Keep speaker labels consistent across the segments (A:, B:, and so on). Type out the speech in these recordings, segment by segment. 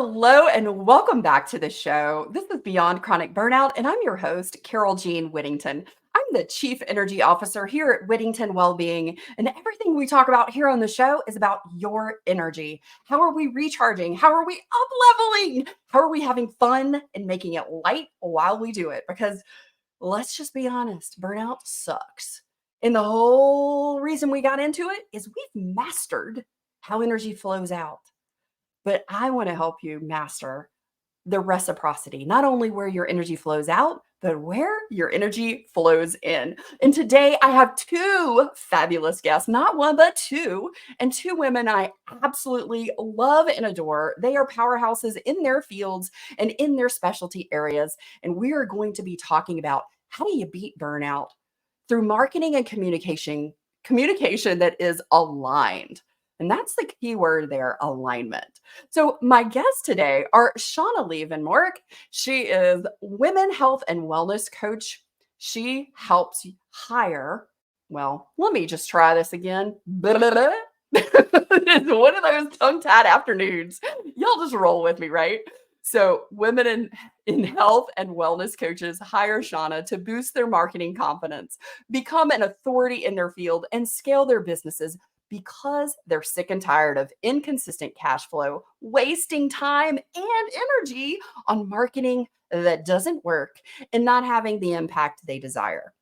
A: Hello and welcome back to the show. This is Beyond Chronic Burnout, and I'm your host, Carole Jean Whittington. I'm the Chief Energy Officer here at Whittington Wellbeing, and everything we talk about here on the show is about your energy. How are we recharging? How are we up-leveling? How are we having fun and making it light while we do it? Because let's just be honest, burnout sucks. And the whole reason we got into it is we've mastered how energy flows out. But I want to help you master the reciprocity, not only where your energy flows out, but where your energy flows in. And today I have two fabulous guests, not one, but two, and two women I absolutely love and adore. They are powerhouses in their fields and in their specialty areas. And we are going to be talking about how do you beat burnout through marketing and communication that is aligned. And that's the key word there, alignment. So my guests today are Shauna van Mourik. She is women health and wellness coach. She helps hire, well, let me just try this again. It's one of those tongue-tied afternoons. Y'all just roll with me, right? So women in health and wellness coaches hire Shauna to boost their marketing confidence, become an authority in their field, and scale their businesses because they're sick and tired of inconsistent cash flow, wasting time and energy on marketing that doesn't work and not having the impact they desire.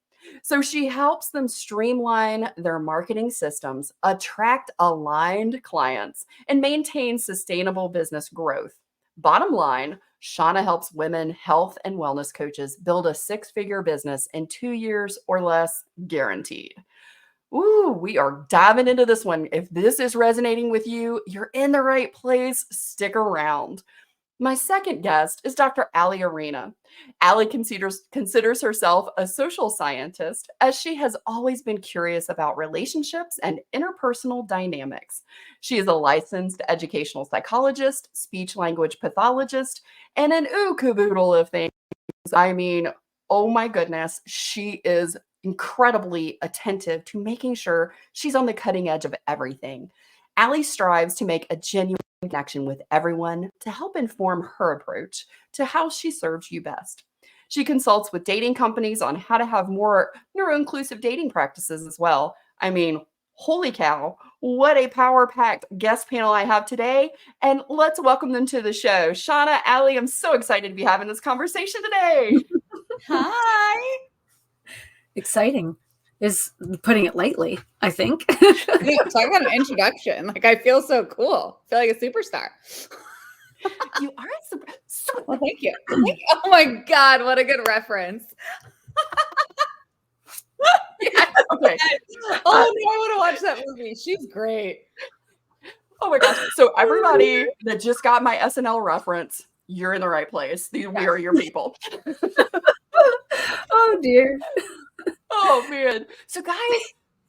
A: So she helps them streamline their marketing systems, attract aligned clients, and maintain sustainable business growth. Bottom line, Shauna helps women health and wellness coaches build a six-figure business in 2 years or less, guaranteed. Ooh, we are diving into this one. If this is resonating with you, you're in the right place. Stick around. My second guest is Dr. Ali Arena. Ali considers herself a social scientist, as she has always been curious about relationships and interpersonal dynamics. She is a licensed educational psychologist, speech language pathologist, and an caboodle of things. I mean, oh my goodness, she is incredibly attentive to making sure she's on the cutting edge of everything. Ali strives to make a genuine connection with everyone to help inform her approach to how she serves you best. She consults with dating companies on how to have more neuro-inclusive dating practices as well. I mean, holy cow, what a power-packed guest panel I have today. And let's welcome them to the show. Shauna, Ali, I'm so excited to be having this conversation today.
B: Hi.
C: Exciting is putting it lightly, I think.
B: Yeah, talk about an introduction. Like, I feel so cool. I feel like a superstar.
A: You are a super.
B: Well, thank you. Oh my God, what a good reference.
A: Yes, okay.
B: Oh no, I want to watch that movie. She's great.
A: Oh my gosh. So everybody that just got my SNL reference, you're in the right place. We are your people.
C: Oh dear.
A: Oh man. So guys,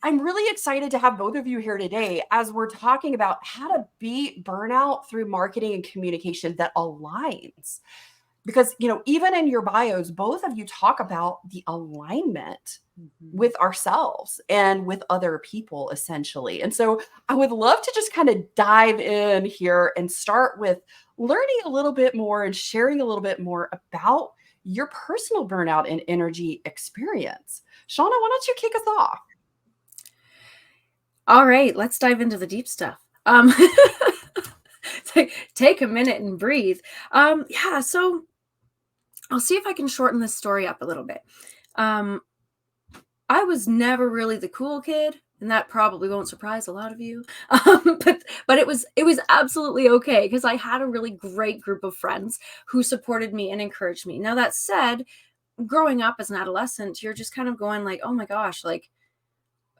A: I'm really excited to have both of you here today as we're talking about how to beat burnout through marketing and communication that aligns. Because, even in your bios, both of you talk about the alignment with ourselves and with other people, essentially. And so I would love to just kind of dive in here and start with learning a little bit more and sharing a little bit more about your personal burnout and energy experience. Shauna, why don't you kick us off?
C: All right, let's dive into the deep stuff. Take a minute and breathe. So I'll see if I can shorten this story up a little bit. I was never really the cool kid, and that probably won't surprise a lot of you. But it was absolutely okay because I had a really great group of friends who supported me and encouraged me. Now, that said, growing up as an adolescent, you're just kind of going like, oh my gosh, like,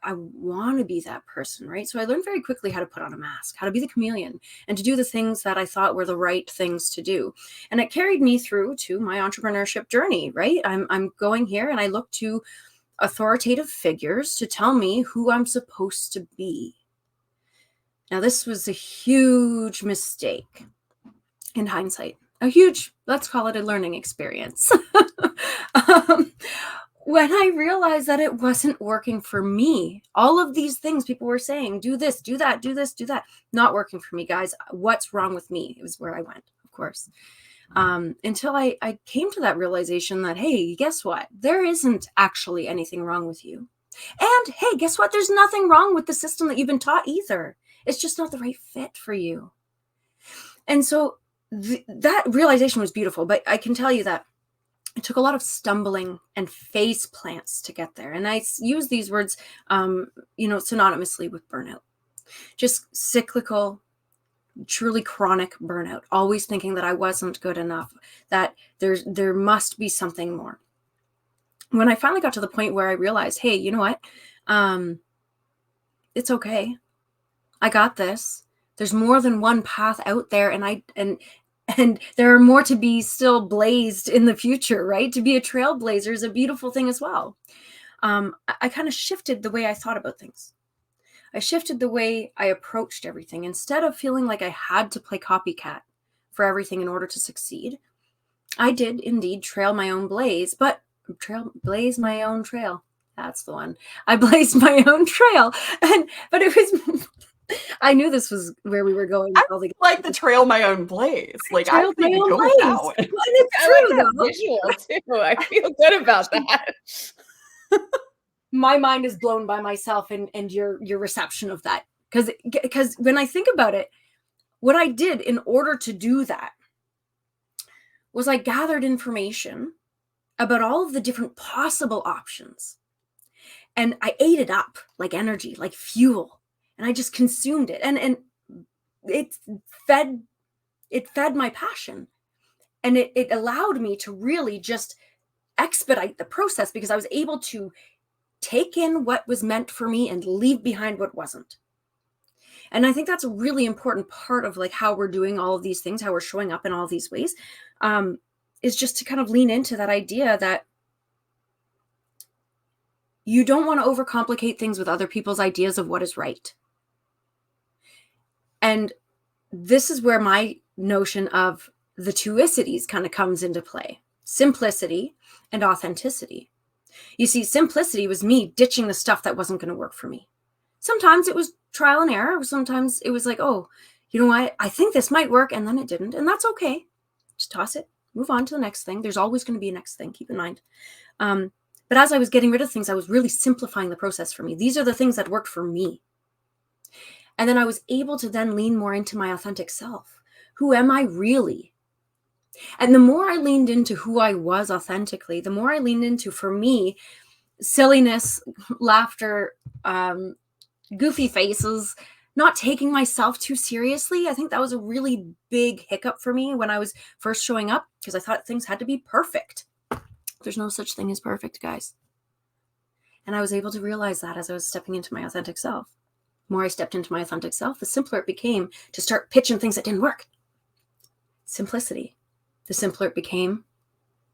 C: I want to be that person, right? So I learned very quickly how to put on a mask, how to be the chameleon, and to do the things that I thought were the right things to do. And it carried me through to my entrepreneurship journey, right? I'm going here and I look to authoritative figures to tell me who I'm supposed to be. Now, this was a huge mistake in hindsight, a huge, let's call it a learning experience. When I realized that it wasn't working for me, all of these things people were saying, do this, do that, do this, do that, not working for me, guys. What's wrong with me? It was where I went, of course. Until I came to that realization that, hey, guess what? There isn't actually anything wrong with you. And hey, guess what? There's nothing wrong with the system that you've been taught either. It's just not the right fit for you. And so that realization was beautiful, but I can tell you that it took a lot of stumbling and face plants to get there. And I use these words, synonymously with burnout. Just cyclical, truly chronic burnout, always thinking that I wasn't good enough, that there must be something more. When I finally got to the point where I realized, hey, you know what? It's okay. I got this. There's more than one path out there, and there are more to be still blazed in the future, right? To be a trailblazer is a beautiful thing as well. I kind of shifted the way I thought about things. I shifted the way I approached everything. Instead of feeling like I had to play copycat for everything in order to succeed, I did indeed blaze my own trail. That's the one. I blazed my own trail. But it was, I knew this was where we were going.
A: I like the trail my own blaze. Like I
C: trailed my
A: think
C: own
A: go with that one.
C: blaze. And it's
B: I
C: true,
B: like that
C: though.
B: visual too. I feel good about that.
C: My mind is blown by myself and your reception of that. Because when I think about it, what I did in order to do that was I gathered information about all of the different possible options. And I ate it up like energy, like fuel. And I just consumed it. And it fed my passion. And it allowed me to really just expedite the process, because I was able to take in what was meant for me and leave behind what wasn't. And I think that's a really important part of like how we're doing all of these things, how we're showing up in all these ways, is just to kind of lean into that idea that you don't want to overcomplicate things with other people's ideas of what is right. And this is where my notion of the twoicities kind of comes into play: simplicity and authenticity. You see, simplicity was me ditching the stuff that wasn't going to work for me. Sometimes it was trial and error. Sometimes it was like, oh, you know what? I think this might work. And then it didn't. And that's okay. Just toss it. Move on to the next thing. There's always going to be a next thing. Keep in mind. But as I was getting rid of things, I was really simplifying the process for me. These are the things that worked for me. And then I was able to then lean more into my authentic self. Who am I really? And the more I leaned into who I was authentically, the more I leaned into, for me, silliness, laughter, goofy faces, not taking myself too seriously. I think that was a really big hiccup for me when I was first showing up, because I thought things had to be perfect. There's no such thing as perfect, guys. And I was able to realize that as I was stepping into my authentic self. The more I stepped into my authentic self, the simpler it became to start pitching things that didn't work. Simplicity. The simpler it became,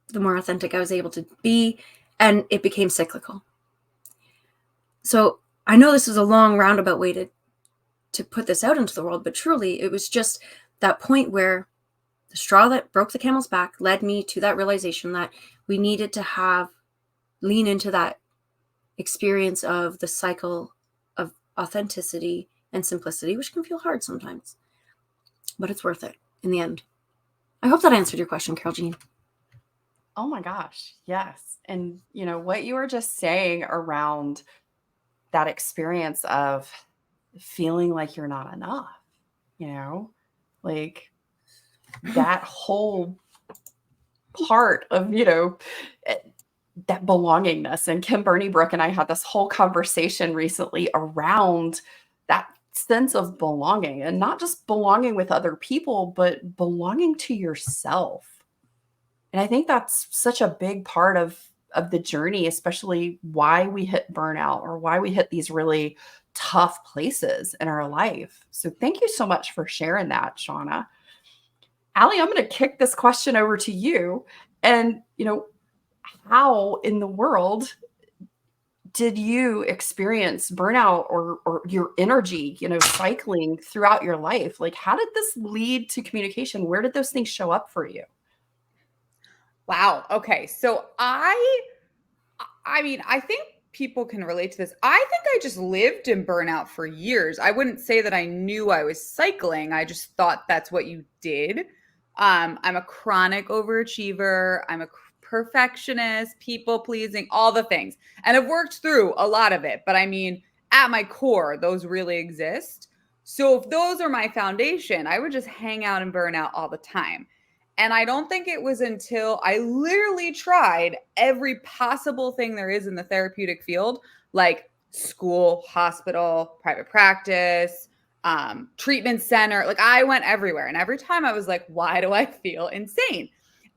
C: the more authentic I was able to be, and it became cyclical. So I know this is a long roundabout way to put this out into the world, but truly it was just that point where the straw that broke the camel's back led me to that realization that we needed to lean into that experience of the cycle of authenticity and simplicity, which can feel hard sometimes, but it's worth it in the end. I hope that answered your question, Carole Jean.
A: Oh my gosh, yes. And what you were just saying around that experience of feeling like you're not enough, like that whole part of, that belongingness. And Kim Burney-Brook and I had this whole conversation recently around that sense of belonging, and not just belonging with other people, but belonging to yourself. And I think that's such a big part of the journey, especially why we hit burnout or why we hit these really tough places in our life. So thank you so much for sharing that, Shauna. Allie, I'm going to kick this question over to you. And, how in the world did you experience burnout or your energy, cycling throughout your life? Like, how did this lead to communication? Where did those things show up for you?
B: Wow. Okay. So I mean, I think people can relate to this. I think I just lived in burnout for years. I wouldn't say that I knew I was cycling. I just thought that's what you did. I'm a chronic overachiever. I'm a perfectionist, people pleasing, all the things. And I've worked through a lot of it. But I mean, at my core, those really exist. So if those are my foundation, I would just hang out and burn out all the time. And I don't think it was until I literally tried every possible thing there is in the therapeutic field, like school, hospital, private practice, treatment center. Like I went everywhere. And every time I was like, why do I feel insane?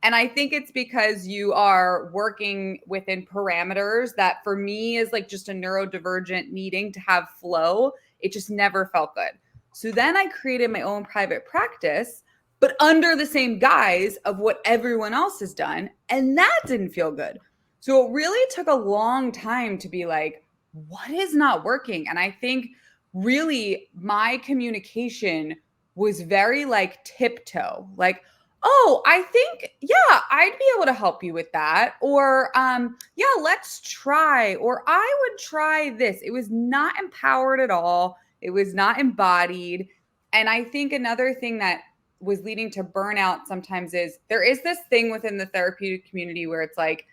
B: And I think it's because you are working within parameters that for me is like just a neurodivergent needing to have flow. It just never felt good. So then I created my own private practice, but under the same guise of what everyone else has done. And that didn't feel good. So it really took a long time to be like, what is not working? And I think really my communication was very like tiptoe, like, oh, I think, yeah, I'd be able to help you with that. Or, yeah, let's try, or I would try this. It was not empowered at all. It was not embodied. And I think another thing that was leading to burnout sometimes is there is this thing within the therapeutic community where it's like,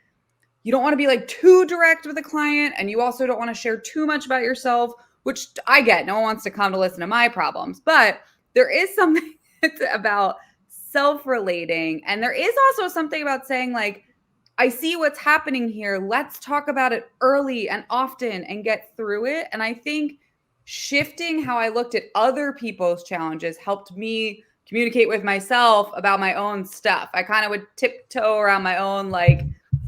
B: you don't want to be like too direct with a client. And you also don't want to share too much about yourself, which I get. No one wants to come to listen to my problems, but there is something about self-relating. And there is also something about saying like, I see what's happening here. Let's talk about it early and often and get through it. And I think shifting how I looked at other people's challenges helped me communicate with myself about my own stuff. I kind of would tiptoe around my own, like,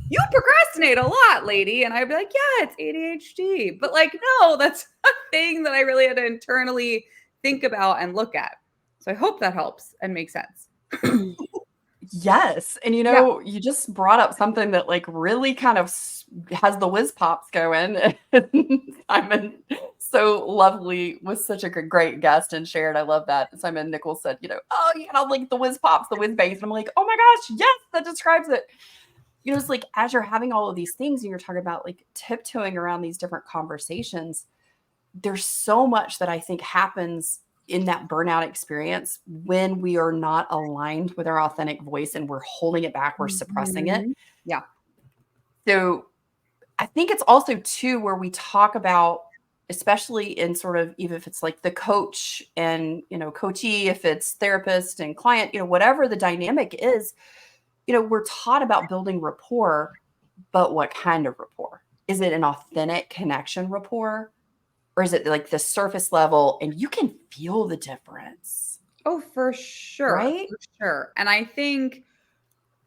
B: you procrastinate a lot, lady. And I'd be like, yeah, it's ADHD. But like, no, that's a thing that I really had to internally think about and look at. So I hope that helps and makes sense.
A: Yes. And you just brought up something that like really kind of has the whiz pops going. Simon so lovely, was such a great guest and shared. I love that. Simon Nichols said, oh, like the whiz pops, the whiz bangs. And I'm like, oh my gosh, yes, that describes it. It's like as you're having all of these things and you're talking about like tiptoeing around these different conversations, there's so much that I think happens in that burnout experience when we are not aligned with our authentic voice and we're holding it back, we're suppressing it.
B: Yeah.
A: So I think it's also too where we talk about, especially in sort of, even if it's like the coach and, coachee, if it's therapist and client, whatever the dynamic is, we're taught about building rapport, but what kind of rapport? Is it an authentic connection rapport? Or is it like the surface level and you can feel the difference?
B: Oh, for sure.
A: Right?
B: For sure. And I think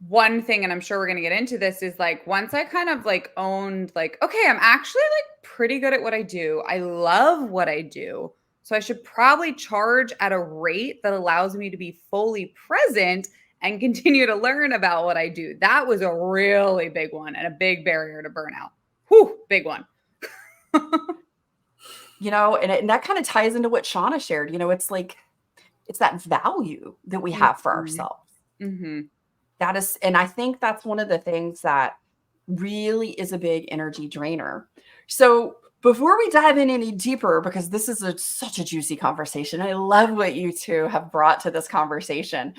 B: one thing, and I'm sure we're going to get into this, is like once I kind of like owned like, okay, I'm actually like pretty good at what I do. I love what I do. So I should probably charge at a rate that allows me to be fully present and continue to learn about what I do. That was a really big one and a big barrier to burnout. Whew, big one.
A: And that kind of ties into what Shauna shared. It's like, it's that value that we have for ourselves.
B: Mm-hmm.
A: That is, and I think that's one of the things that really is a big energy drainer. So before we dive in any deeper, because this is such a juicy conversation, I love what you two have brought to this conversation.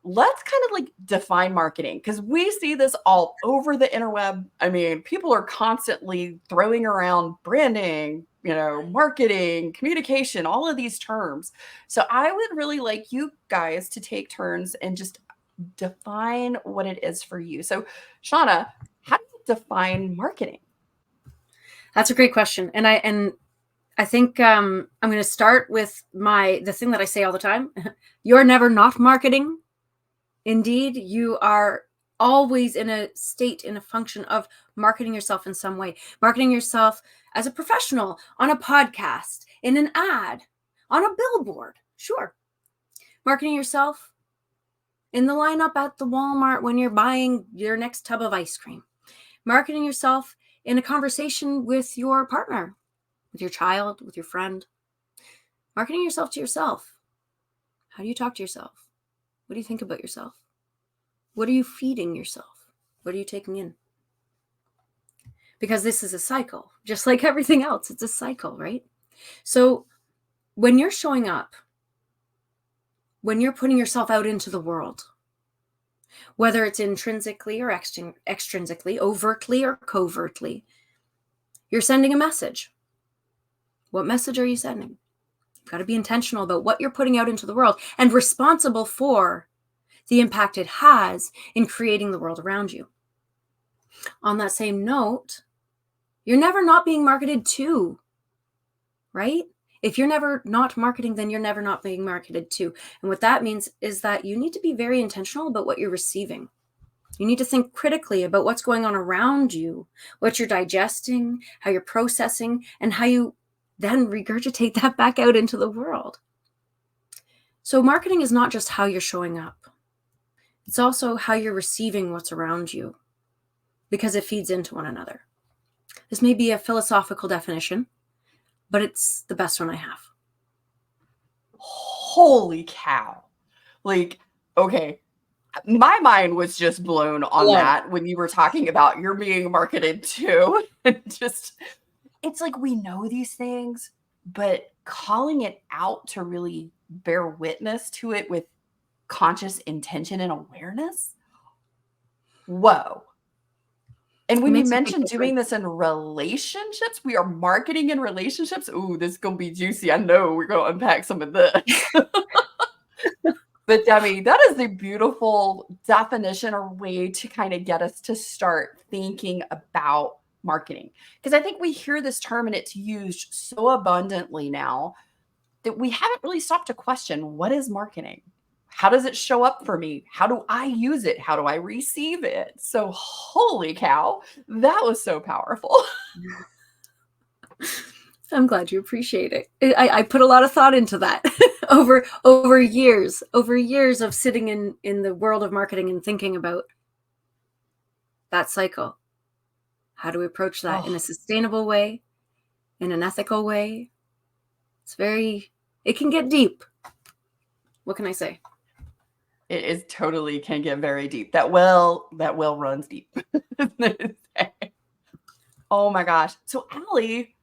A: Let's kind of like define marketing, because we see this all over the interweb. I mean, people are constantly throwing around branding, marketing, communication, all of these terms. So I would really like you guys to take turns and just define what it is for you. So Shauna, how do you define marketing?
C: That's a great question. And I think I'm going to start with the thing that I say all the time. You're never not marketing. Indeed, you are always in a state, in a function of marketing yourself in some way. Marketing yourself as a professional, on a podcast, in an ad, on a billboard. Sure. Marketing yourself in the lineup at the Walmart when you're buying your next tub of ice cream. Marketing yourself in a conversation with your partner, with your child, with your friend. Marketing yourself to yourself. How do you talk to yourself? What do you think about yourself? What are you feeding yourself? What are you taking in? Because this is a cycle, just like everything else. It's a cycle, right? So when you're showing up, when you're putting yourself out into the world, whether it's intrinsically or extrinsically, overtly or covertly. You're sending a message. What message are you sending? You've got to be intentional about what you're putting out into the world and responsible for the impact it has in creating the world around you. On that same note, you're never not being marketed to, right? If you're never not marketing, then you're never not being marketed to. And what that means is that you need to be very intentional about what you're receiving. You need to think critically about what's going on around you, what you're digesting, how you're processing, and how you then regurgitate that back out into the world. So marketing is not just how you're showing up. It's also how you're receiving what's around you, because it feeds into one another. This may be a philosophical definition, but it's the best one I have.
A: Holy cow. Like, okay. My mind was just blown on that when you were talking about you're being marketed to. Just, it's like we know these things, but calling it out to really bear witness to it with conscious intention and awareness. Whoa. And when you mentioned doing this in relationships, we are marketing in relationships. Ooh, this is going to be juicy. I know we're going to unpack some of this. But Demi, that is a beautiful definition or way to kind of get us to start thinking about marketing. Because I think we hear this term and it's used so abundantly now that we haven't really stopped to question, what is marketing? How does it show up for me? How do I use it? How do I receive it? So holy cow, that was so powerful.
C: I'm glad you appreciate it. I put a lot of thought into that over years of sitting in the world of marketing and thinking about that cycle. How do we approach that in a sustainable way, in an ethical way? It can get deep. What can I say?
A: It is totally can get very deep. That well runs deep. Oh my gosh. So Allie,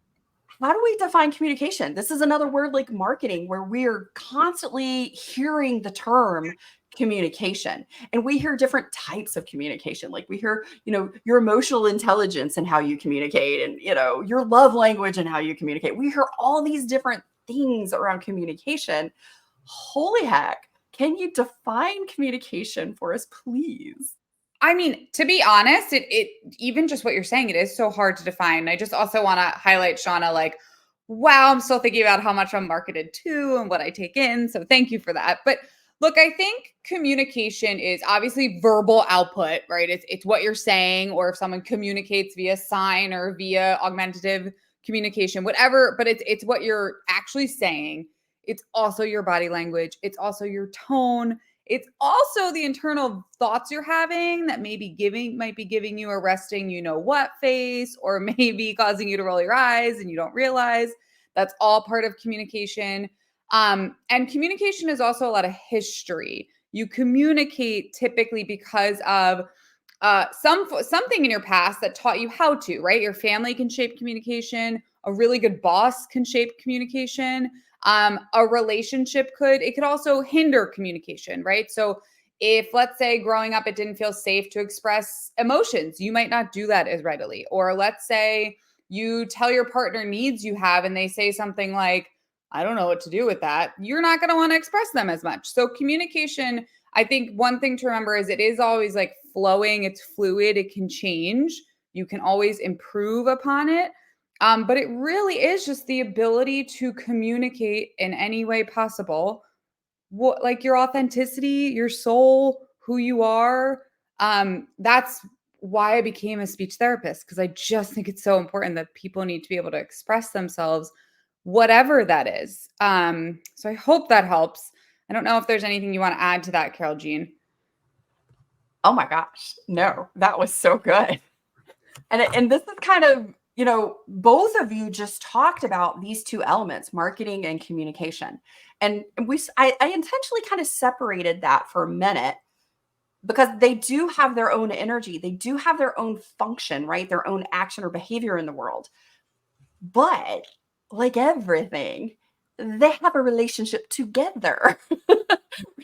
A: how do we define communication? This is another word like marketing where we're constantly hearing the term communication, and we hear different types of communication. Like we hear, your emotional intelligence and how you communicate, and, your love language and how you communicate. We hear all these different things around communication. Holy heck. Can you define communication for us, please?
B: I mean, to be honest, it even just what you're saying, it is so hard to define. I just also want to highlight, Shauna, like, wow, I'm still thinking about how much I'm marketed to and what I take in. So thank you for that. But look, I think communication is obviously verbal output, right? It's what you're saying, or if someone communicates via sign or via augmentative communication, whatever, but it's what you're actually saying. It's also your body language. It's also your tone. It's also the internal thoughts you're having that might be giving you a resting, what face, or maybe causing you to roll your eyes and you don't realize. That's all part of communication. And communication is also a lot of history. You communicate typically because of something in your past that taught you how to, right? Your family can shape communication. A really good boss can shape communication. A relationship could also hinder communication, right? So if, let's say, growing up, it didn't feel safe to express emotions, you might not do that as readily. Or let's say you tell your partner needs you have, and they say something like, I don't know what to do with that. You're not going to want to express them as much. So communication, I think one thing to remember is it is always like flowing. It's fluid. It can change. You can always improve upon it. But it really is just the ability to communicate in any way possible, like your authenticity, your soul, who you are. That's why I became a speech therapist, because I just think it's so important that people need to be able to express themselves, whatever that is. So I hope that helps. I don't know if there's anything you want to add to that, Carole Jean.
A: Oh my gosh. No, that was so good. And this is kind of, both of you just talked about these two elements, marketing and communication. And I intentionally kind of separated that for a minute because they do have their own energy. They do have their own function, right? Their own action or behavior in the world. But like everything, they have a relationship together.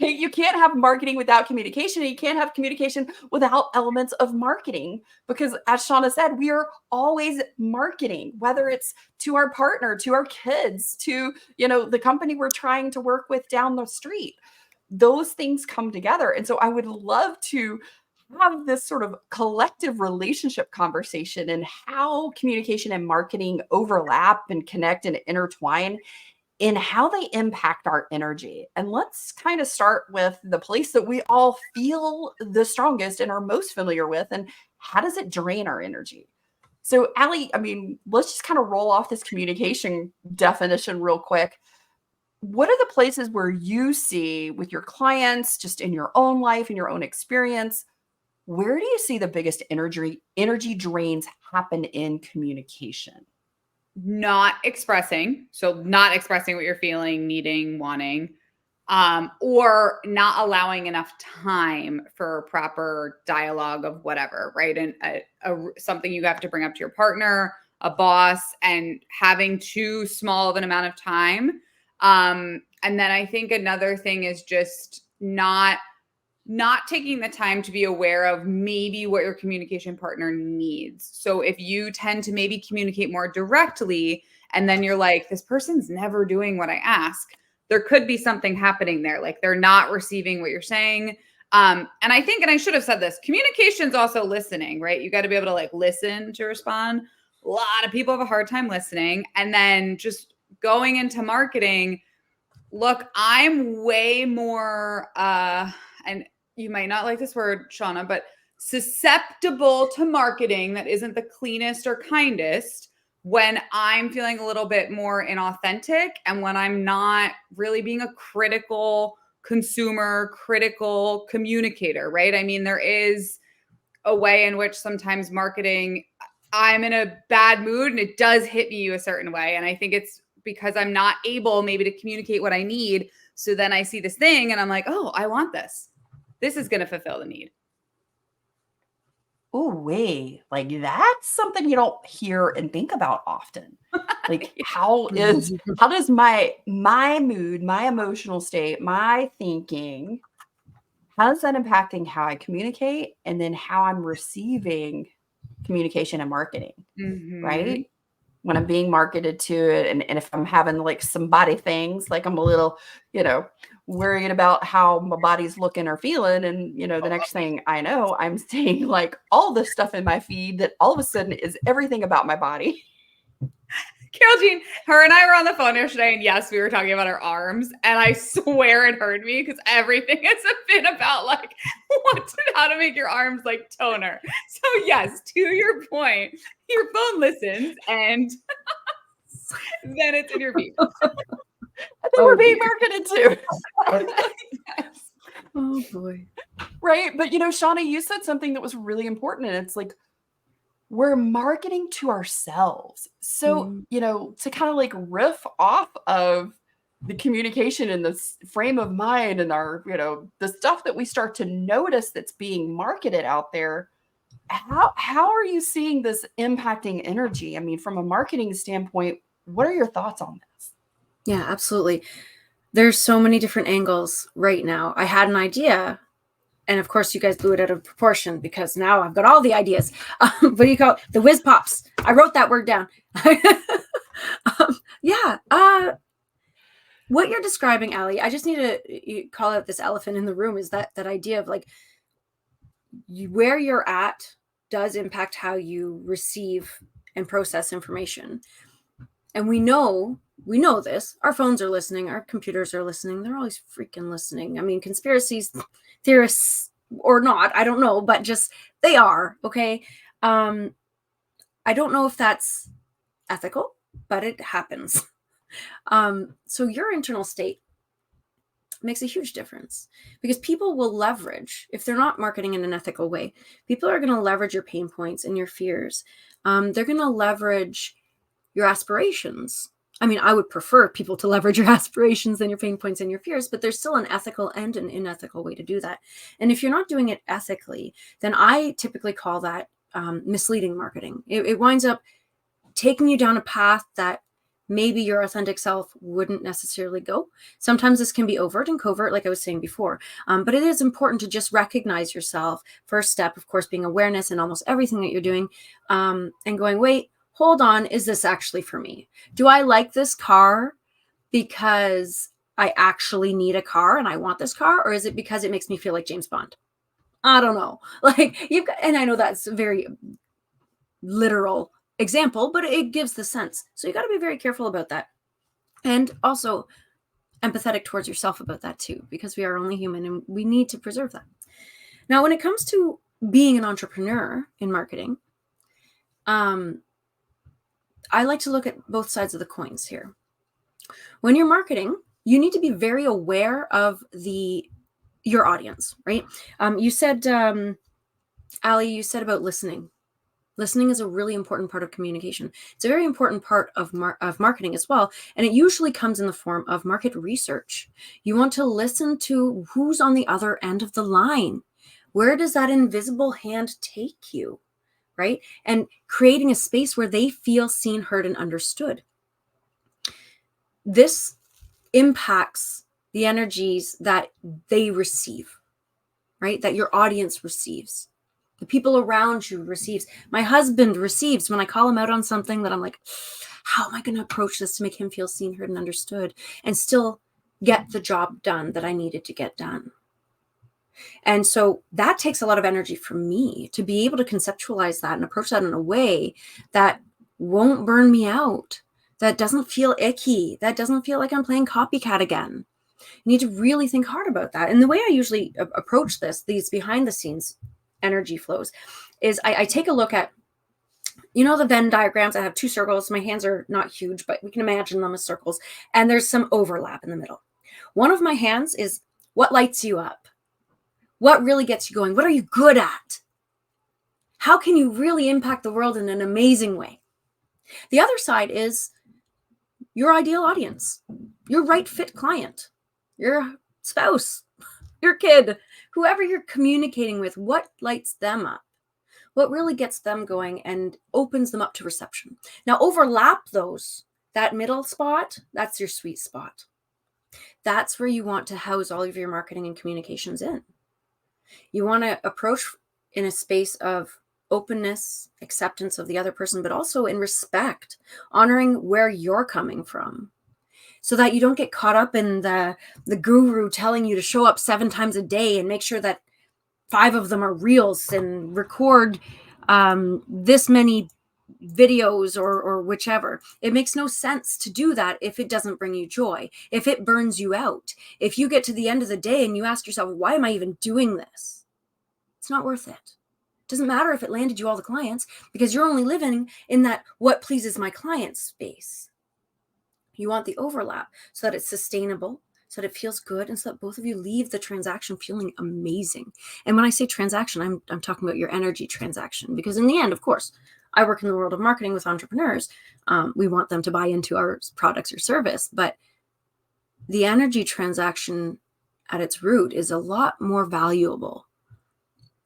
A: Right? You can't have marketing without communication, and you can't have communication without elements of marketing, because as Shauna said, we are always marketing, whether it's to our partner, to our kids, to, the company we're trying to work with down the street. Those things come together. And so I would love to have this sort of collective relationship conversation and how communication and marketing overlap and connect and intertwine in how they impact our energy. And let's kind of start with the place that we all feel the strongest and are most familiar with, and how does it drain our energy? So Allie, let's just kind of roll off this communication definition real quick. What are the places where you see with your clients, just in your own life, in your own experience, where do you see the biggest energy drains happen in communication?
B: Not expressing. So not expressing what you're feeling, needing, wanting, or not allowing enough time for proper dialogue of whatever, right? And something you have to bring up to your partner, a boss, and having too small of an amount of time. And then I think another thing is just not taking the time to be aware of maybe what your communication partner needs. So if you tend to maybe communicate more directly, and then you're like, this person's never doing what I ask, there could be something happening there. Like they're not receiving what you're saying. And I think, and I should have said this, communication's also listening, right? You got to be able to listen to respond. A lot of people have a hard time listening. And then just going into marketing, look, I'm way more, and you might not like this word, Shauna, but susceptible to marketing that isn't the cleanest or kindest when I'm feeling a little bit more inauthentic and when I'm not really being a critical consumer, critical communicator, right? There is a way in which sometimes marketing, I'm in a bad mood and it does hit me a certain way. And I think it's because I'm not able maybe to communicate what I need. So then I see this thing and I'm like, oh, I want this. This is going to fulfill the need.
A: Oh, wait, that's something you don't hear and think about often. How does my mood, my emotional state, my thinking, how is that impacting how I communicate and then how I'm receiving communication and marketing, right? When I'm being marketed to it, and if I'm having some body things, I'm a little, worried about how my body's looking or feeling. And, the next thing I know, I'm seeing all this stuff in my feed that all of a sudden is everything about my body.
B: Carole Jean, her and I were on the phone yesterday, and yes, we were talking about our arms, and I swear it hurt me because everything has been about how to make your arms toner. So yes, to your point, your phone listens, and then it's in your feed.
A: I think we're being marketed to.
B: Yes.
C: Oh boy.
A: Right. But Shauna, you said something that was really important, and it's we're marketing to ourselves. So, to kind of riff off of the communication and the frame of mind and our, the stuff that we start to notice that's being marketed out there, how are you seeing this impacting energy? From a marketing standpoint, what are your thoughts on this?
C: Yeah, absolutely. There's so many different angles right now. I had an idea, and of course you guys blew it out of proportion because now I've got all the ideas. What do you call it? The whiz pops. I wrote that word down. What you're describing, Allie, I just need to call out this elephant in the room, is that idea of where you're at does impact how you receive and process information. And we know this. Our phones are listening. Our computers are listening. They're always freaking listening. Conspiracies theorists or not, I don't know, but just they are. Okay. I don't know if that's ethical, but it happens. So your internal state makes a huge difference because people will leverage, if they're not marketing in an ethical way, people are going to leverage your pain points and your fears. They're going to leverage your aspirations. I would prefer people to leverage your aspirations than your pain points and your fears, but there's still an ethical and an unethical way to do that. And if you're not doing it ethically, then I typically call that misleading marketing. It winds up taking you down a path that maybe your authentic self wouldn't necessarily go. Sometimes this can be overt and covert, like I was saying before. But it is important to just recognize yourself. First step, of course, being awareness in almost everything that you're doing, and going, wait, hold on, is this actually for me? Do I like this car because I actually need a car and I want this car? Or is it because it makes me feel like James Bond? I don't know. Like you've got, and I know that's a very literal example, but it gives the sense. So you got to be very careful about that. And also empathetic towards yourself about that too, because we are only human and we need to preserve that. Now, when it comes to being an entrepreneur in marketing, I like to look at both sides of the coins here. When you're marketing, you need to be very aware of your audience, right? You said, Ali, you said about listening. Listening is a really important part of communication. It's a very important part of marketing as well. And it usually comes in the form of market research. You want to listen to who's on the other end of the line. Where does that invisible hand take you, right? And creating a space where they feel seen, heard, and understood. This impacts the energies that they receive, right? That your audience receives. The people around you receives. My husband receives when I call him out on something that I'm like, how am I going to approach this to make him feel seen, heard, and understood and still get the job done that I needed to get done? And so that takes a lot of energy from me to be able to conceptualize that and approach that in a way that won't burn me out, that doesn't feel icky, that doesn't feel like I'm playing copycat again. You need to really think hard about that. And the way I usually approach these behind the scenes energy flows is I take a look at, the Venn diagrams. I have two circles. My hands are not huge, but we can imagine them as circles. And there's some overlap in the middle. One of my hands is what lights you up? What really gets you going? What are you good at? How can you really impact the world in an amazing way? The other side is your ideal audience, your right fit client, your spouse, your kid, whoever you're communicating with. What lights them up? What really gets them going and opens them up to reception? Now overlap those. That middle spot, that's your sweet spot. That's where you want to house all of your marketing and communications in. You want to approach in a space of openness, acceptance of the other person, but also in respect, honoring where you're coming from, so that you don't get caught up in the guru telling you to show up 7 times a day and make sure that 5 of them are reels and record this many videos or whichever. It makes no sense to do that if it doesn't bring you joy, if it burns you out. If you get to the end of the day and you ask yourself, why am I even doing this? It's not worth it. It doesn't matter if it landed you all the clients, because you're only living in that what pleases my client space. You want the overlap so that it's sustainable, so that it feels good, and so that both of you leave the transaction feeling amazing. And when I say transaction, I'm talking about your energy transaction, because in the end, of course, I work in the world of marketing with entrepreneurs. We want them to buy into our products or service, but the energy transaction at its root is a lot more valuable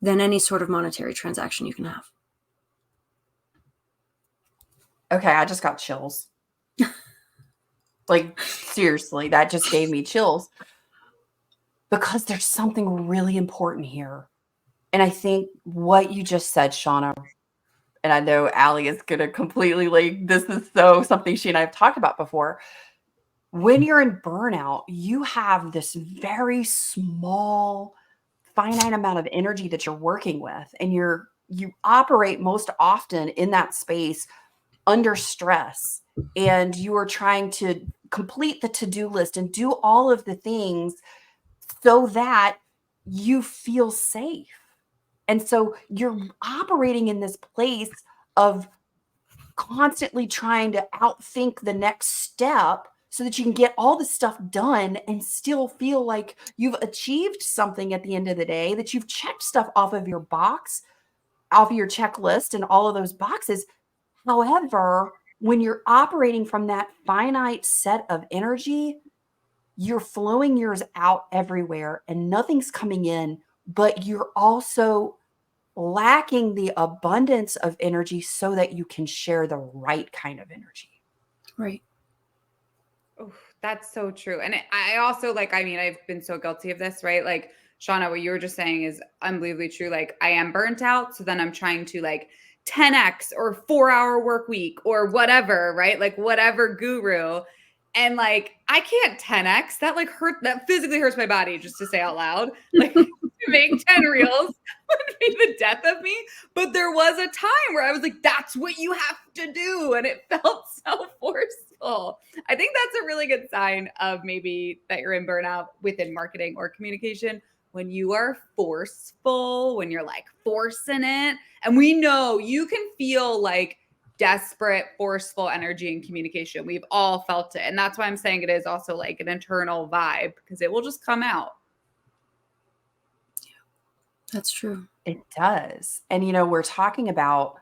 C: than any sort of monetary transaction you can have.
A: Okay, I just got chills. Like, seriously, that just gave me chills. Because there's something really important here. And I think what you just said, Shauna, and I know Allie is going to completely this is so something she and I have talked about before. When you're in burnout, you have this very small, finite amount of energy that you're working with. And you operate most often in that space under stress. And you are trying to complete the to-do list and do all of the things so that you feel safe. And so you're operating in this place of constantly trying to outthink the next step so that you can get all the stuff done and still feel like you've achieved something at the end of the day, that you've checked stuff off of your box, off of your checklist and all of those boxes. However, when you're operating from that finite set of energy, you're flowing yours out everywhere and nothing's coming in, but you're also lacking the abundance of energy so that you can share the right kind of energy.
C: Right.
B: Oh, that's so true. And I also like, I mean, I've been so guilty of this, right? Like, Shauna, what you were just saying is unbelievably true. Like, I am burnt out. So then I'm trying to like 10x or 4-hour work week or whatever, right? Like, whatever guru. And like, I can't 10x. That like that physically hurts my body just to say out loud. Like, to make 10 reels would be the death of me. But there was a time where I was like, that's what you have to do. And it felt so forceful. I think that's a really good sign of maybe that you're in burnout within marketing or communication when you are forceful, when you're like forcing it. And we know you can feel like desperate, forceful energy in communication. We've all felt it. And that's why I'm saying it is also like an internal vibe because it will just come out.
C: That's true.
A: It does. And, we're talking about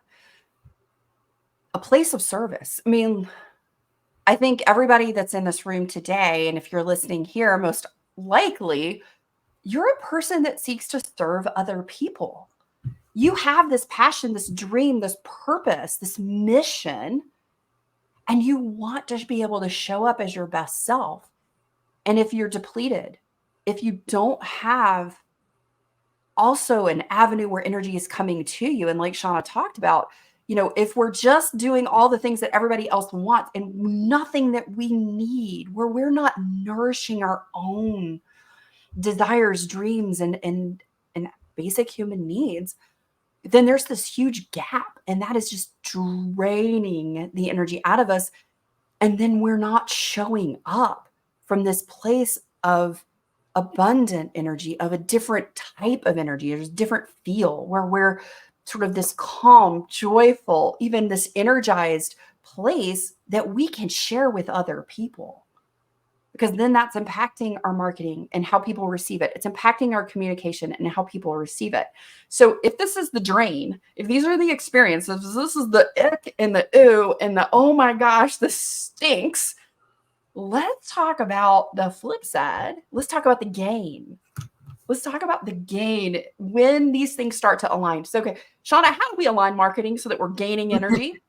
A: a place of service. I mean, I think everybody that's in this room today, and if you're listening here, most likely you're a person that seeks to serve other people. You have this passion, this dream, this purpose, this mission, and you want to be able to show up as your best self. And if you're depleted, if you don't have also an avenue where energy is coming to you, and like Shauna talked about, if we're just doing all the things that everybody else wants and nothing that we need, where we're not nourishing our own desires, dreams, and basic human needs, then there's this huge gap, and that is just draining the energy out of us. And then we're not showing up from this place of abundant energy, of a different type of energy. There's a different feel where we're sort of this calm, joyful, even this energized place that we can share with other people. Because then that's impacting our marketing and how people receive it. It's impacting our communication and how people receive it. So if this is the drain, if these are the experiences, if this is the ick and the ooh and the oh my gosh, this stinks, let's talk about the flip side. Let's talk about the gain. Let's talk about the gain when these things start to align. So, okay, Shauna, how do we align marketing so that we're gaining energy?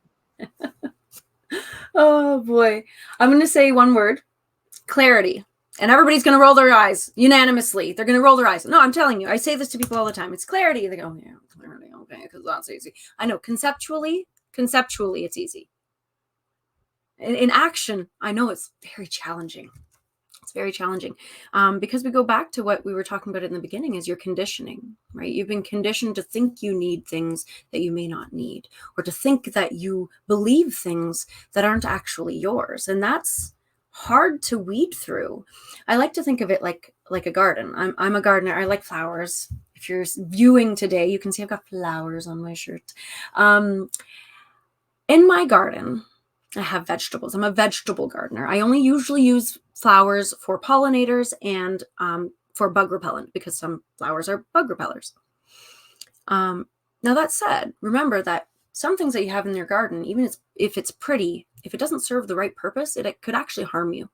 C: Oh boy. I'm going to say one word. Clarity. And everybody's going to roll their eyes unanimously. They're going to roll their eyes. No, I'm telling you, I say this to people all the time. It's clarity. They go, oh, yeah, clarity. Okay, because that's easy. I know conceptually, it's easy. In action, I know it's very challenging. It's very challenging because we go back to what we were talking about in the beginning is your conditioning, right? You've been conditioned to think you need things that you may not need, or to think that you believe things that aren't actually yours. And that's hard to weed through. I like to think of it like a garden. I'm a gardener. I like flowers. If you're viewing today, you can see I've got flowers on my shirt. In my garden, I have vegetables. I'm a vegetable gardener. I only usually use flowers for pollinators and for bug repellent because some flowers are bug repellers. Now that said, remember that some things that you have in your garden, even if it's pretty, if it doesn't serve the right purpose, it could actually harm you.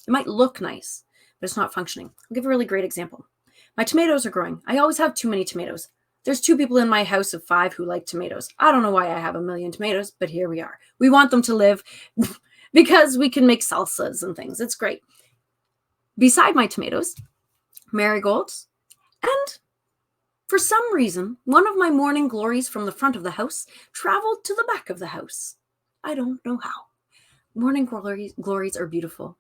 C: It might look nice, but it's not functioning. I'll give a really great example. My tomatoes are growing. I always have too many tomatoes. There's 2 people in my house of 5 who like tomatoes. I don't know why I have a million tomatoes, but here we are. We want them to live because we can make salsas and things. It's great. Beside my tomatoes, marigolds, and for some reason, one of my morning glories from the front of the house traveled to the back of the house. I don't know how. Morning glories are beautiful.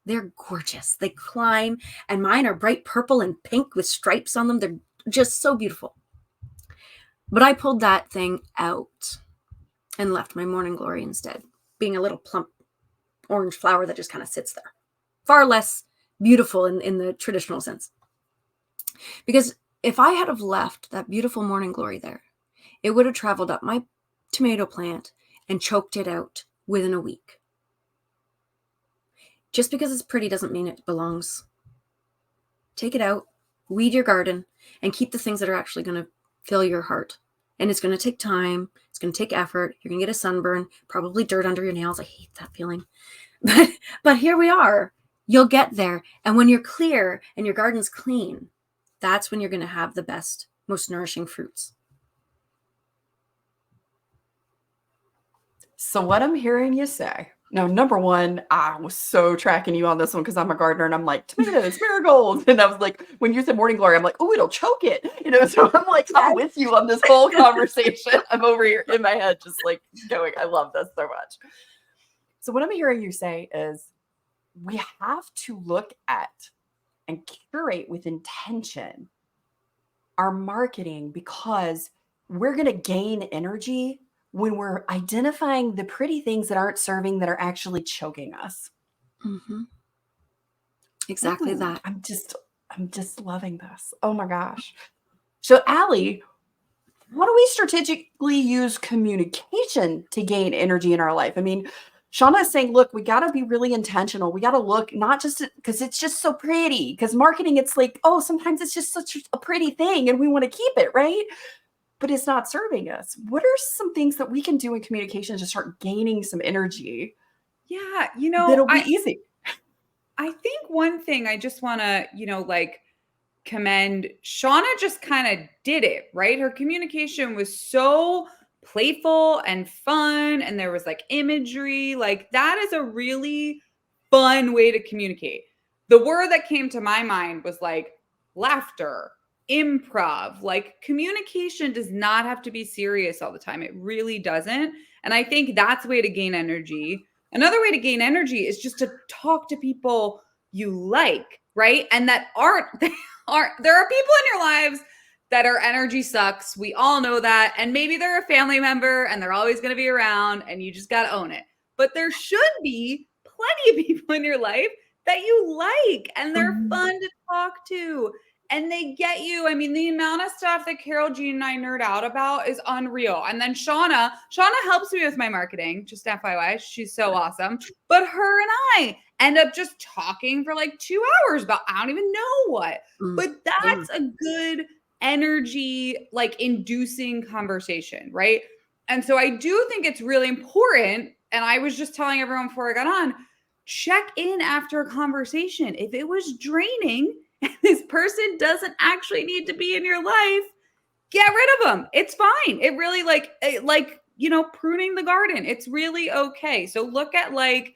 C: They're gorgeous. They climb, and mine are bright purple and pink with stripes on them. They're just so beautiful. But I pulled that thing out and left my morning glory instead, being a little plump orange flower that just kind of sits there. Far less beautiful in the traditional sense. Because if I had have left that beautiful morning glory there, it would have traveled up my tomato plant and choked it out within a week. Just because it's pretty doesn't mean it belongs. Take it out, weed your garden, and keep the things that are actually going to fill your heart. And it's going to take time. It's going to take effort. You're going to get a sunburn, probably dirt under your nails. I hate that feeling. But here we are. You'll get there. And when you're clear and your garden's clean, that's when you're going to have the best, most nourishing fruits.
A: So what I'm hearing you say Now, number one, I was so tracking you on this one because I'm a gardener and I'm like, tomatoes, marigolds. And I was like, when you said morning glory, I'm like, oh, it'll choke it. So I'm like, I'm with you on this whole conversation. I'm over here in my head, just like going, I love this so much. So what I'm hearing you say is we have to look at and curate with intention our marketing, because we're going to gain energy when we're identifying the pretty things that aren't serving, that are actually choking us.
C: Mm-hmm. Exactly that.
A: I'm just loving this. Oh my gosh. So Allie, how do we strategically use communication to gain energy in our life? I mean, Shauna is saying, look, we got to be really intentional. We got to look not just because it's just so pretty, because marketing, it's like, oh, sometimes it's just such a pretty thing and we want to keep it, right? But it's not serving us. What are some things that we can do in communication to start gaining some energy?
B: Yeah,
A: That'll be easy.
B: I think one thing I just want to, like commend Shauna, just kind of did it, right? Her communication was so playful and fun, and there was like imagery. Like, that is a really fun way to communicate. The word that came to my mind was like laughter, improv. Like, communication does not have to be serious all the time. It really doesn't. And I think that's a way to gain energy. Another way to gain energy is just to talk to people you like, right? And that aren't there are people in your lives that are energy sucks. We all know that. And maybe they're a family member and they're always going to be around and you just got to own it. But there should be plenty of people in your life that you like and they're fun to talk to and they get you. I mean, the amount of stuff that Carole Jean and I nerd out about is unreal. And then Shauna helps me with my marketing, just FYI. She's so awesome. But her and I end up just talking for like 2 hours about I don't even know what. But that's a good energy, like inducing conversation, right? And so I do think it's really important. And I was just telling everyone before I got on, check in after a conversation. If it was draining and this person doesn't actually need to be in your life, get rid of them. It's fine. It really like pruning the garden. It's really okay. So look at like,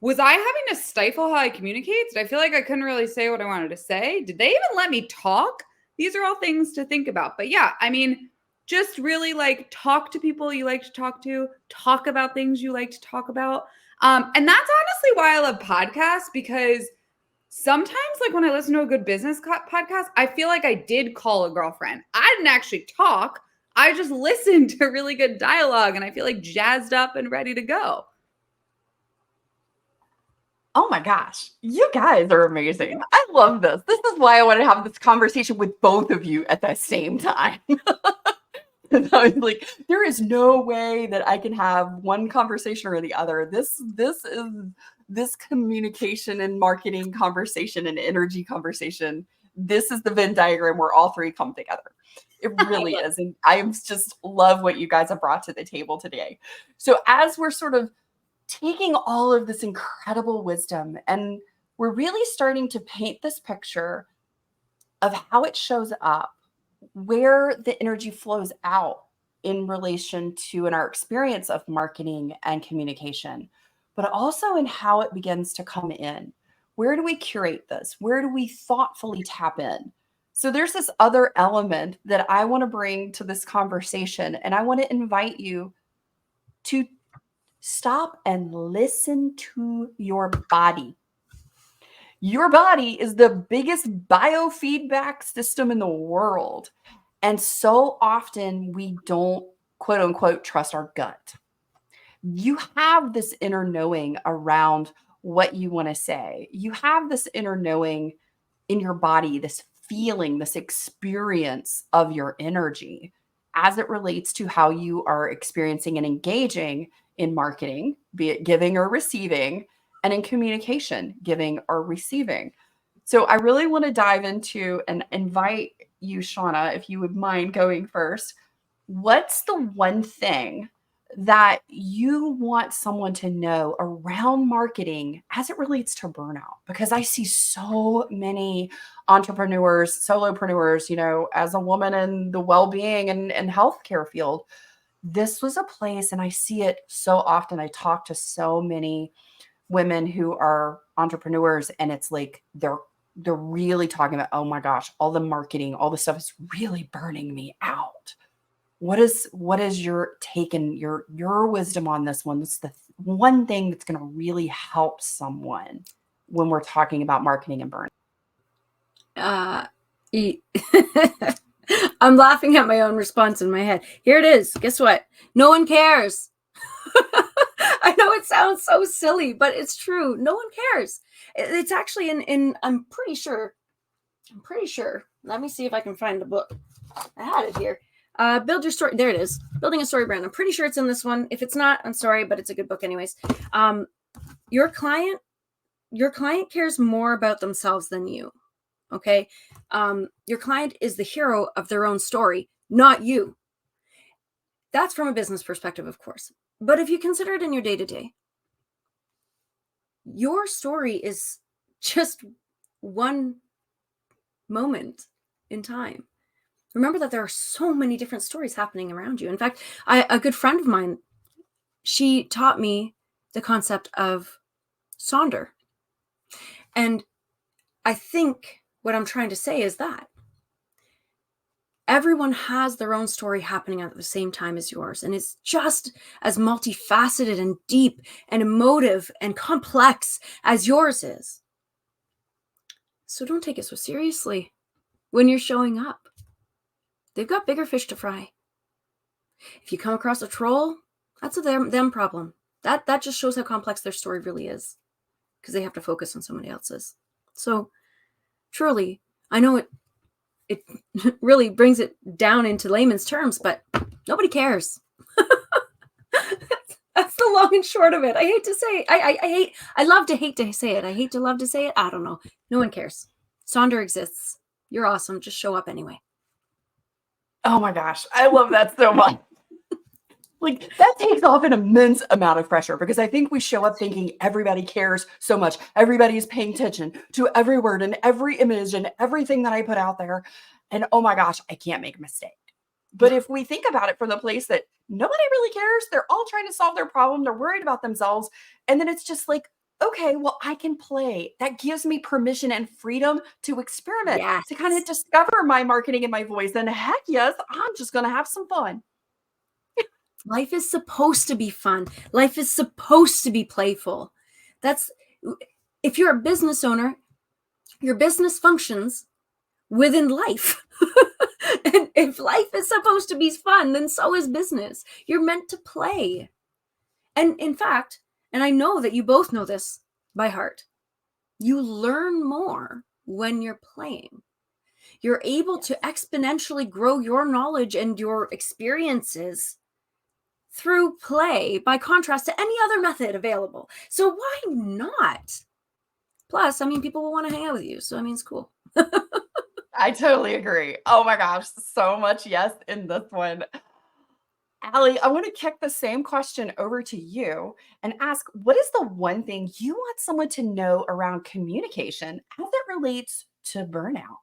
B: was I having to stifle how I communicate? Did I feel like I couldn't really say what I wanted to say? Did they even let me talk? These are all things to think about. But yeah, I mean, just really like talk to people you like to talk about things you like to talk about. And that's honestly why I love podcasts, because sometimes like when I listen to a good business podcast, I feel like I did call a girlfriend. I didn't actually talk. I just listened to really good dialogue and I feel like jazzed up and ready to go.
A: Oh my gosh, you guys are amazing. I love this. This is why I want to have this conversation with both of you at the same time. I was like, there is no way that I can have one conversation or the other. This communication and marketing conversation and energy conversation. This is the Venn diagram where all three come together. It really is. And I just love what you guys have brought to the table today. So as we're sort of taking all of this incredible wisdom and we're really starting to paint this picture of how it shows up, where the energy flows out in relation to in our experience of marketing and communication, but also in how it begins to come in. Where do we curate this? Where do we thoughtfully tap in? So there's this other element that I want to bring to this conversation, and I want to invite you to stop and listen to your body. Your body is the biggest biofeedback system in the world. And so often we don't, quote unquote, trust our gut. You have this inner knowing around what you want to say. You have this inner knowing in your body, this feeling, this experience of your energy as it relates to how you are experiencing and engaging in marketing, be it giving or receiving, and in communication, giving or receiving. So I really want to dive into and invite you, Shauna, if you would mind going first. What's the one thing that you want someone to know around marketing as it relates to burnout? Because I see so many entrepreneurs, solopreneurs, as a woman in the well-being and healthcare field, this was a place, and I see it so often. I talk to so many women who are entrepreneurs, and it's like they're really talking about, oh my gosh, all the marketing, all the stuff is really burning me out. What is your take and your wisdom on this one? What's the one thing that's going to really help someone when we're talking about marketing and burnout?
C: I'm laughing at my own response in my head. Here it is. Guess what? No one cares. I know it sounds so silly, but it's true. No one cares. It's actually in I'm pretty sure. Let me see if I can find the book. I had it here. Build your story. There it is. Building a story brand. I'm pretty sure it's in this one. If it's not, I'm sorry, but it's a good book anyways. Your client cares more about themselves than you. Okay. Your client is the hero of their own story, not you. That's from a business perspective, of course. But if you consider it in your day-to-day, your story is just one moment in time. Remember that there are so many different stories happening around you. In fact, a good friend of mine, she taught me the concept of Sonder. And I think what I'm trying to say is that everyone has their own story happening at the same time as yours. And it's just as multifaceted and deep and emotive and complex as yours is. So don't take it so seriously when you're showing up. They've got bigger fish to fry. If you come across a troll, that's a them problem. That just shows how complex their story really is, because they have to focus on somebody else's. So truly, I know it really brings it down into layman's terms, but nobody cares. That's the long and short of it. I hate to say it. I love to hate to say it. I hate to love to say it. I don't know. No one cares. Sonder exists. You're awesome. Just show up anyway.
A: Oh my gosh, I love that so much. Like, that takes off an immense amount of pressure, because I think we show up thinking everybody cares so much. Everybody is paying attention to every word and every image and everything that I put out there. And oh my gosh, I can't make a mistake. But if we think about it from the place that nobody really cares, they're all trying to solve their problem, they're worried about themselves. And then it's just like, okay, well, I can play. That gives me permission and freedom to experiment,
C: Yes.
A: to kind of discover my marketing and my voice. And heck yes, I'm just going to have some fun.
C: Life is supposed to be fun. Life is supposed to be playful. If you're a business owner, your business functions within life. And if life is supposed to be fun, then so is business. You're meant to play. And in fact, and I know that you both know this by heart, you learn more when you're playing. You're able to exponentially grow your knowledge and your experiences through play, by contrast to any other method available. So why not? Plus, I mean, people will want to hang out with you. So, I mean, it's cool.
A: I totally agree. Oh my gosh, so much yes in this one. Allie, I want to kick the same question over to you and ask, what is the one thing you want someone to know around communication as it relates to burnout?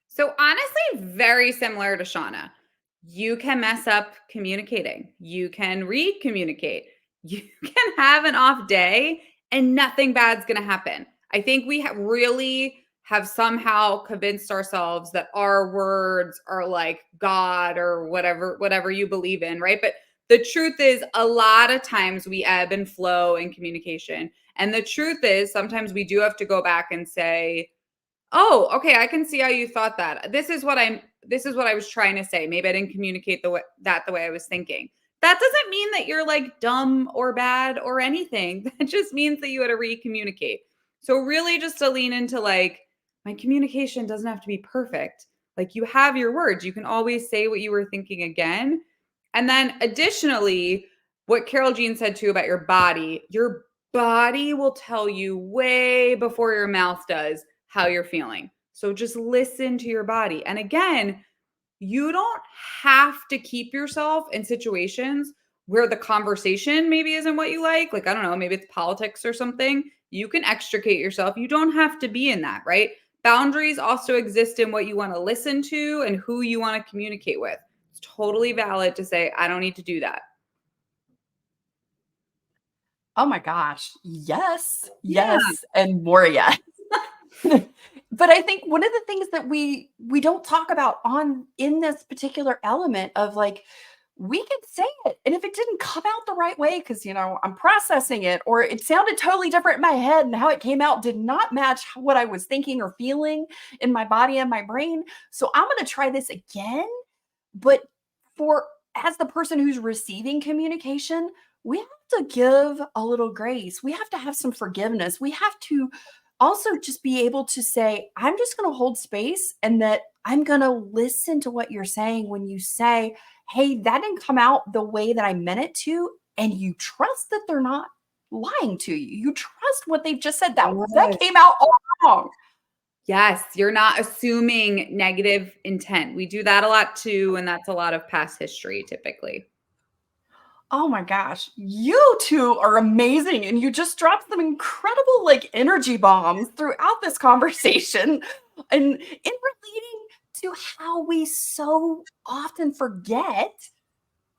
B: So honestly, very similar to Shauna. You can mess up communicating. You can re-communicate. You can have an off day and nothing bad's going to happen. I think we really have somehow convinced ourselves that our words are like God or whatever you believe in, right? But the truth is, a lot of times we ebb and flow in communication. And the truth is, sometimes we do have to go back and say, oh, okay, I can see how you thought that. This is what I was trying to say. Maybe I didn't communicate the way I was thinking. That doesn't mean that you're like dumb or bad or anything. That just means that you had to re-communicate. So really just to lean into like, my communication doesn't have to be perfect. Like, you have your words. You can always say what you were thinking again. And then additionally, what Carole Jean said too about your body will tell you way before your mouth does how you're feeling. So just listen to your body. And again, you don't have to keep yourself in situations where the conversation maybe isn't what you like. Like, I don't know, maybe it's politics or something. You can extricate yourself. You don't have to be in that, right? Boundaries also exist in what you want to listen to and who you want to communicate with. It's totally valid to say, I don't need to do that.
A: Oh my gosh. Yes.
B: Yeah.
A: Yes. And more yes. But I think one of the things that we don't talk about in this particular element of like, we can say it. And if it didn't come out the right way, because I'm processing it, or it sounded totally different in my head and how it came out did not match what I was thinking or feeling in my body and my brain. So I'm going to try this again. But as the person who's receiving communication, we have to give a little grace. We have to have some forgiveness. We have to also just be able to say, I'm just going to hold space, and that I'm going to listen to what you're saying when you say, hey, that didn't come out the way that I meant it to. And you trust that they're not lying to you. You trust what they've just said. That came out all wrong.
B: Yes, you're not assuming negative intent. We do that a lot too, and that's a lot of past history typically.
A: Oh my gosh, you two are amazing. And you just dropped some incredible energy bombs throughout this conversation. And in relating to how we so often forget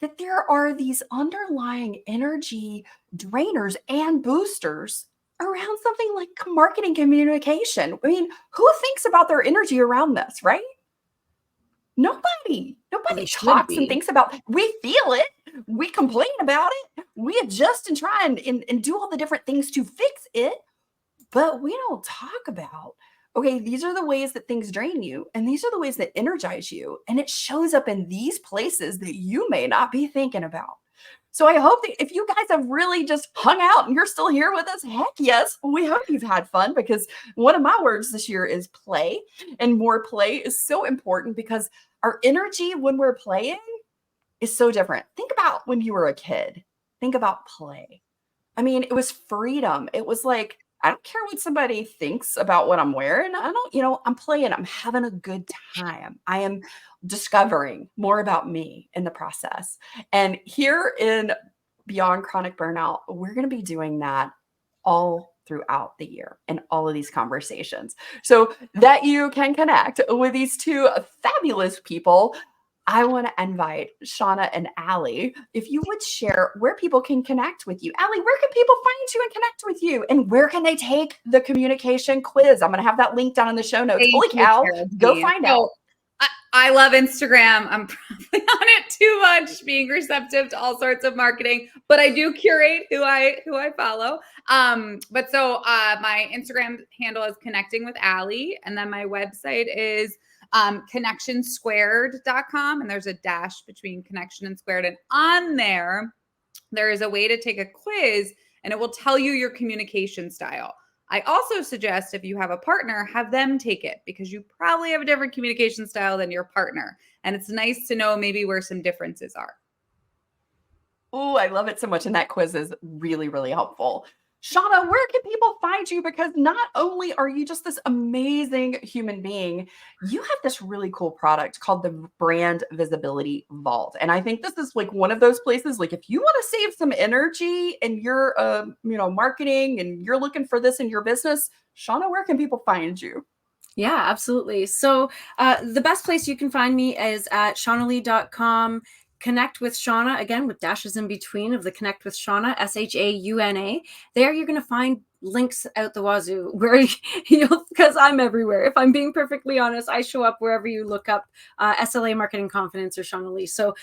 A: that there are these underlying energy drainers and boosters around something like marketing communication. I mean, who thinks about their energy around this, right? Nobody talks and thinks about, we feel it, we complain about it, we adjust and try and do all the different things to fix it, but we don't talk about, okay, these are the ways that things drain you, and these are the ways that energize you, and it shows up in these places that you may not be thinking about. So I hope that if you guys have really just hung out and you're still here with us, heck yes, we hope you've had fun, because one of my words this year is play, and more play is so important because our energy when we're playing is so different. Think about when you were a kid. Think about play. I mean, it was freedom. It was like, I don't care what somebody thinks about what I'm wearing. I'm playing. I'm having a good time. I am discovering more about me in the process. And here in Beyond Chronic Burnout, we're going to be doing that all throughout the year in all of these conversations, so that you can connect with these two fabulous people. I want to invite Shauna and Allie, if you would share where people can connect with you. Allie, where can people find you and connect with you? And where can they take the communication quiz? I'm going to have that link down in the show notes. Holy cow, go find out.
B: I love Instagram. I'm probably on it too much, being receptive to all sorts of marketing, but I do curate who I follow. But my Instagram handle is Connecting with Allie, and then my website is connectionsquared.com, and there's a dash between connection and squared, and on there is a way to take a quiz, and it will tell you your communication style. I also suggest if you have a partner, have them take it, because you probably have a different communication style than your partner, and it's nice to know maybe where some differences are.
A: Oh, I love it so much, and that quiz is really, really helpful. Shauna, where can people find you? Because not only are you just this amazing human being, you have this really cool product called the Brand Visibility Vault. And I think this is one of those places, if you want to save some energy and you're, marketing and you're looking for this in your business, Shauna, where can people find you?
C: Yeah, absolutely. So the best place you can find me is at shaunalee.com. Connect with Shauna, again, with dashes in between of the Connect with Shauna, SHAUNA. There you're going to find links out the wazoo, where because I'm everywhere. If I'm being perfectly honest, I show up wherever you look up SLA Marketing Confidence or Shauna Lee. So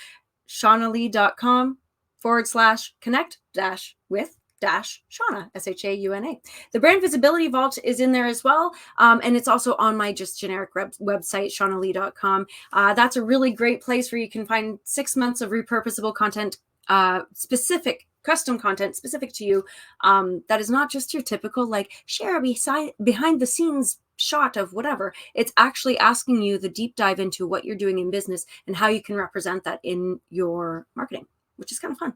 C: shaunalee.com/connect-with Shauna, SHAUNA. The Brand Visibility Vault is in there as well. And it's also on my just generic website, shaunalee.com. That's a really great place where you can find 6 months of repurposable content, custom content specific to you. That is not just your typical, share behind the scenes shot of whatever. It's actually asking you the deep dive into what you're doing in business and how you can represent that in your marketing, which is kind of fun.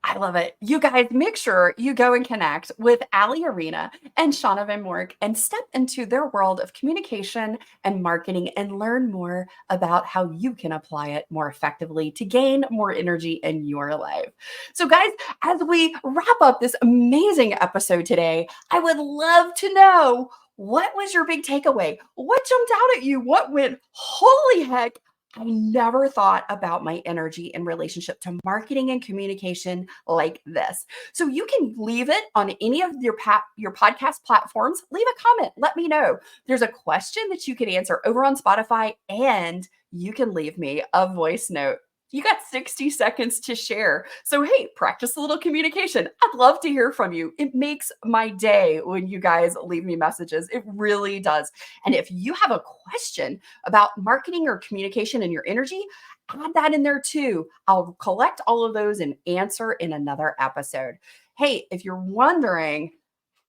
A: I love it. You guys, make sure you go and connect with Allie Arena and Shauna van Mourik and step into their world of communication and marketing and learn more about how you can apply it more effectively to gain more energy in your life. So guys, as we wrap up this amazing episode today, I would love to know, what was your big takeaway? What jumped out at you? What went, holy heck, I never thought about my energy in relationship to marketing and communication like this. So you can leave it on any of your podcast platforms. Leave a comment. Let me know. There's a question that you can answer over on Spotify, and you can leave me a voice note. You got 60 seconds to share. So, hey, practice a little communication. I'd love to hear from you. It makes my day when you guys leave me messages. It really does. And if you have a question about marketing or communication and your energy, add that in there too. I'll collect all of those and answer in another episode. Hey, if you're wondering,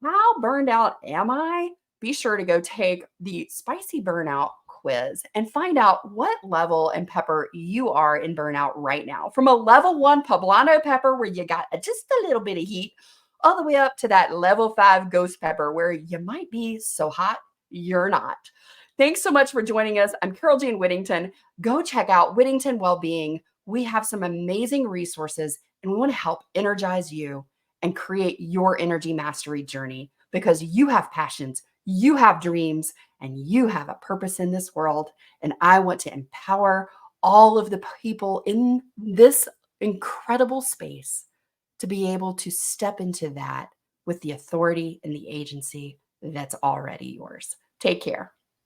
A: how burned out am I? Be sure to go take the spicy burnout quiz and find out what level and pepper you are in burnout right now. From a level 1 poblano pepper where you got just a little bit of heat, all the way up to that level 5 ghost pepper where you might be so hot you're not. Thanks so much for joining us. I'm Carole Jean Whittington. Go check out Whittington Wellbeing. We have some amazing resources, and we want to help energize you and create your energy mastery journey, because you have passions, you have dreams, and you have a purpose in this world. And I want to empower all of the people in this incredible space to be able to step into that with the authority and the agency that's already yours. Take care.